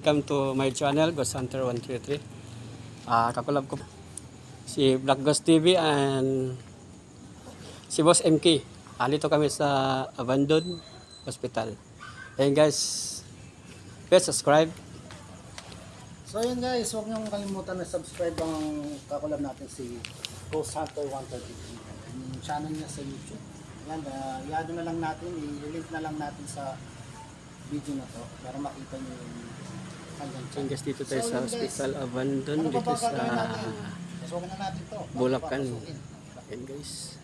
welcome to my channel, Ghost Hunter 133. Kakulab ko si Black Ghost TV and si Boss MK. Dito kami sa Abandoned Hospital. And guys, please subscribe. So yun guys, huwag niyong kalimutan na subscribe ang kakulab natin si Ghost Hunter 133. Yung channel niya sa YouTube. Yan, i-add na lang natin, i-link na lang natin sa video na to para makita niyo yung kanyang And guys, dito tayo sa Hospital Abandoned dito sa Pasukin na natin to. Bulacan. And guys,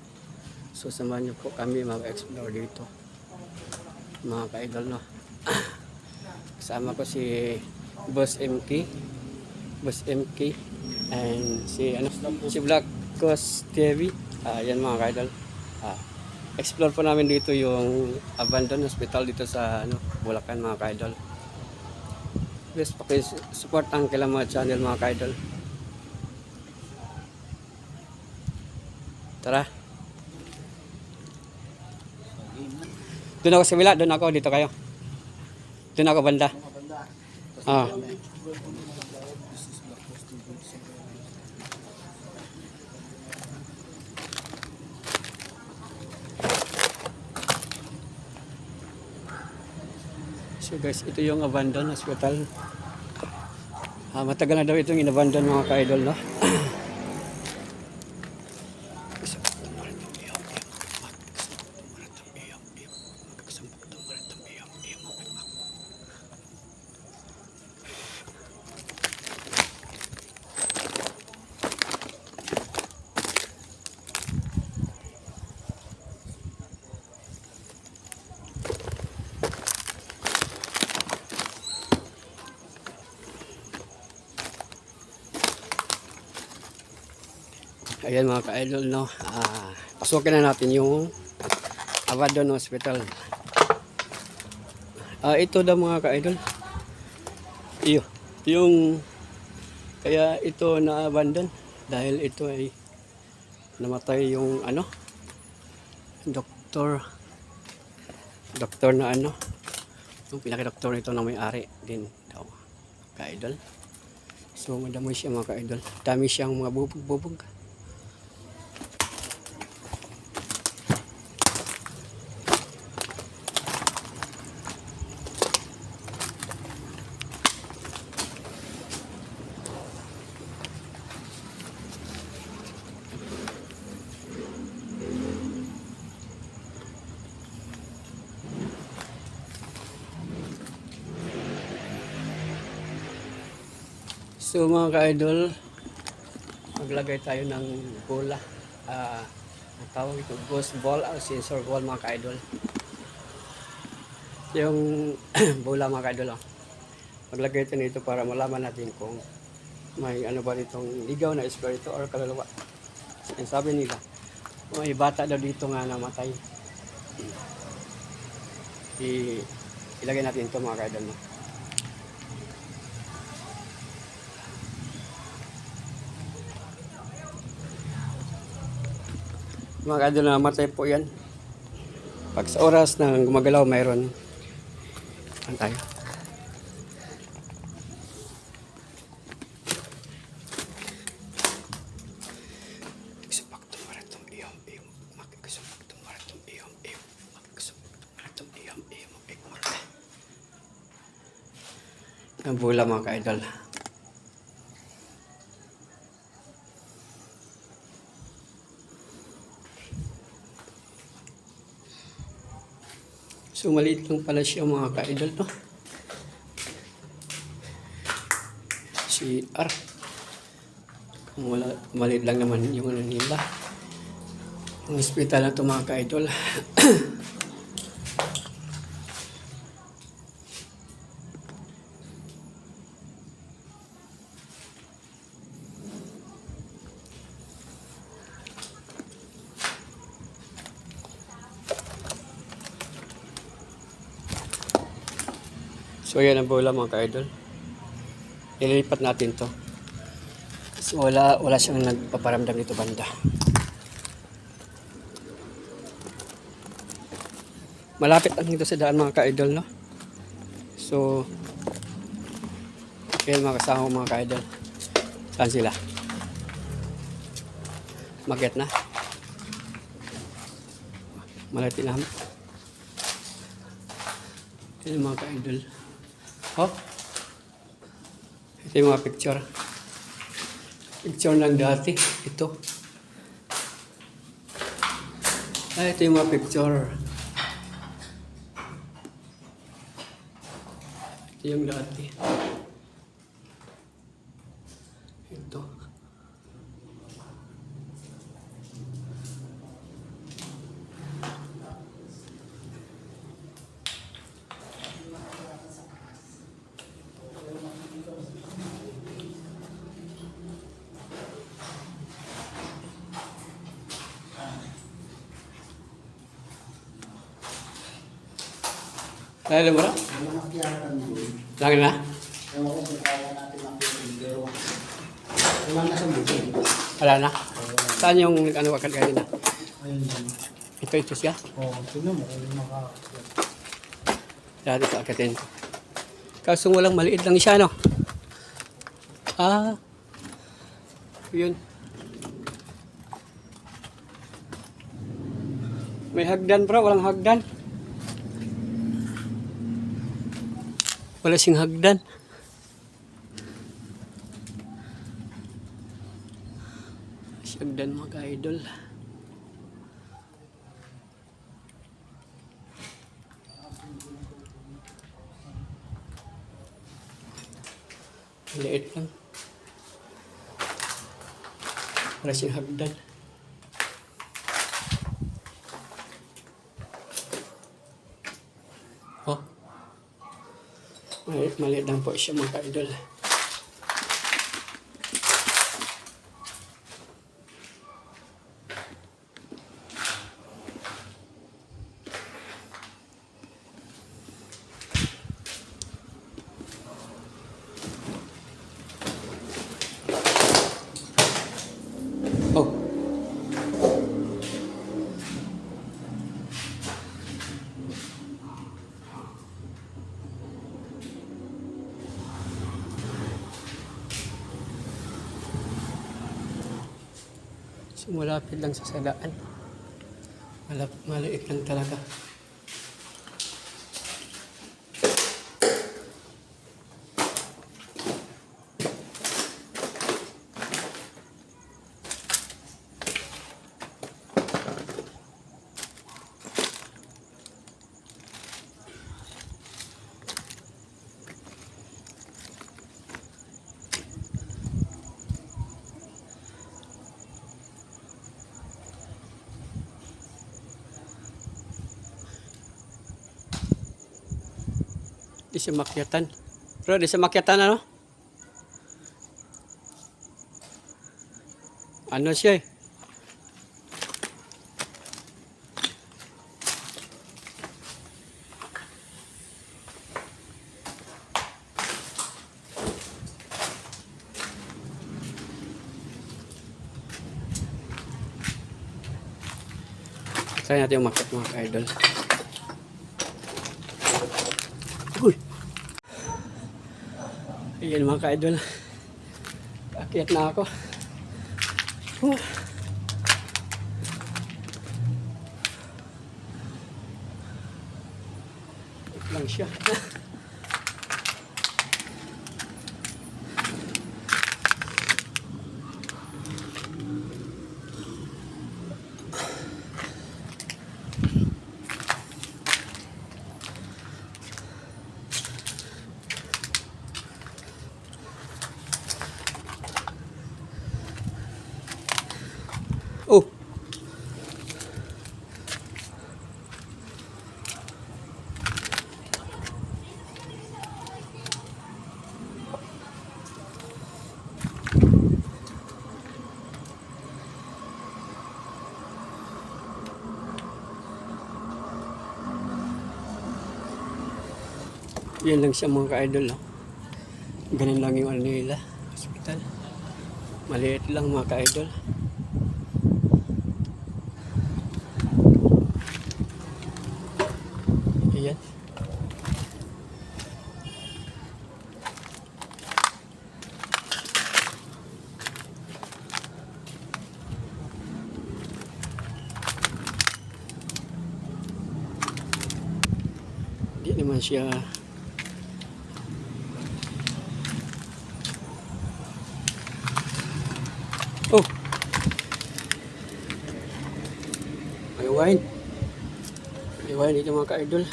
so samahan niyo po kami mag-explore dito, mga ka-idol, no? Kasama ko si Boss MK and si Black Ghost TV. Yan mga ka-idol. Explore po namin dito yung abandoned hospital dito sa Bulacan, mga ka-idol. Please support ang kailang mga channel, mga ka-idol. Tara. Doon ako sa wila, doon ako, dito kayo. Doon ako banda. So guys, ito yung abandoned hospital. Matagal na daw itong inabandon, mga ka-idol, no? Ayan mga ka-idol, no? Pasukin na natin yung Abandoned Hospital. Ito daw mga ka-idol. Yung kaya ito na-abandon dahil ito ay namatay yung doktor na yung pinaka-doktor nito na may-ari din daw, ka-idol. So madamoy siya mga ka-idol. Dami siyang mga bubog-bubog. So mga ka-idol, maglagay tayo ng bola. Ang tawag ito, ghost ball o sensor ball, mga ka-idol. Yung bola, mga ka-idol, maglagay ito nito para malaman natin kung may ba ditong ligaw na espiritu or kaluluwa. And sabi nila, may bata daw dito nga namatay. Ilagay natin ito, mga ka-idol, no? Mga ka-idol, na namatay po yan. Pag sa oras na gumagalaw, mayroon tayo. Ang bula, mga ka-idol. So maliit lang pala siya, mga ka-idol, no? CR. Maliit lang naman yung nila. Ang hospital na ito, mga ka-idol. So yan ang bola, mga ka-idol. Ililipat natin to. Kasi wala siyang nagpaparamdam dito banda. Malapit lang dito sa daan, mga ka-idol, no? So Ayan mga kasama ko mga ka-idol. Saan sila? Maget na. Malati na. Ayan mga ka-idol. Oh. Ito yung mga picture. Picture lang dati. Ito. Ay, ito yung mga picture. Ito yung dati. Ito. Dahil mo na? Yung makyatan doon, Lagi na? ewan ko kung kaya natin makyatan, pero wala na sa buhay. Wala na? Saan yung ano wakad kanina? Ayun yun. Ito siya. Tignan mo kung makakakyat. Dati sa akatin. Kaso walang maliit lang siya, no? Ah. Yun. May hagdan, bro. Walang hagdan. Wala sing hagdan. Si hagdan mga ka-idol. Liit lang. Wala siyang hagdan. Oh. Maliit lang po siya mga ka-idol. Oh. So, malapit lang sa sadaan. Maliit lang talaga. Di siya makyatan. Bro, di siya makyatan ano? Ano siya eh? Try natin yung makyat mga ka-idol. Uy! Ayan mga ka-idol. Akyat na ako. Lang siya. Oh. Yan lang siya mga ka-idol. Oh. Ganun lang yung ano nila. Hospital. Maliit lang mga ka-idol. Ayan. naman siya. Oh! May wine. May wine dito mga ka-idol.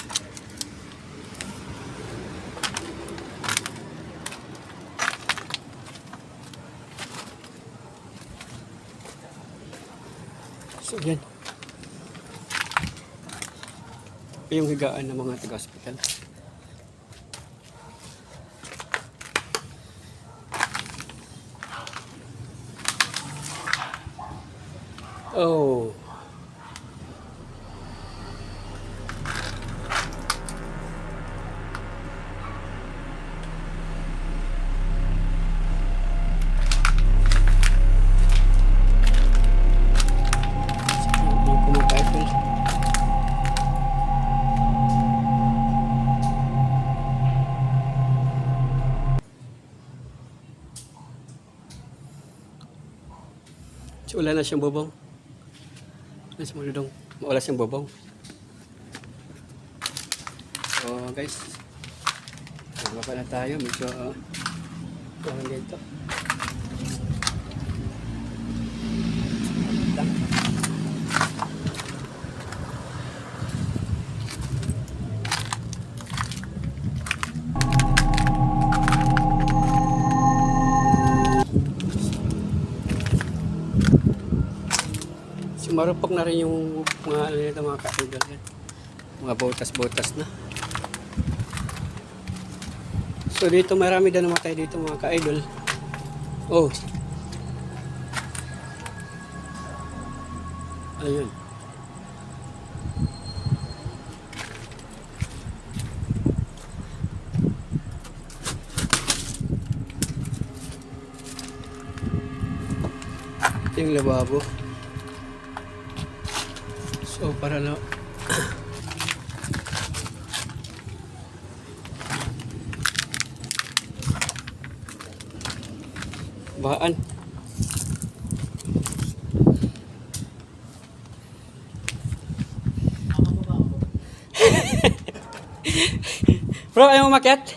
So yan. Ito yung higaan ng mga taga-hospital. Oh. Yung kumakain. So, wala na siyang bubong. Mas maludong. Wala siyang bubong. So, guys. Magbaba na tayo. Medyo kuhan dito. Lang. Marupok na rin yung mga ano nito, mga ka-idol yan. Mga botas-botas na. So dito marami din namatay dito mga ka-idol. Oh. Ayun. Ito yung lababo. So para na baan. Bro, ayaw umakyat?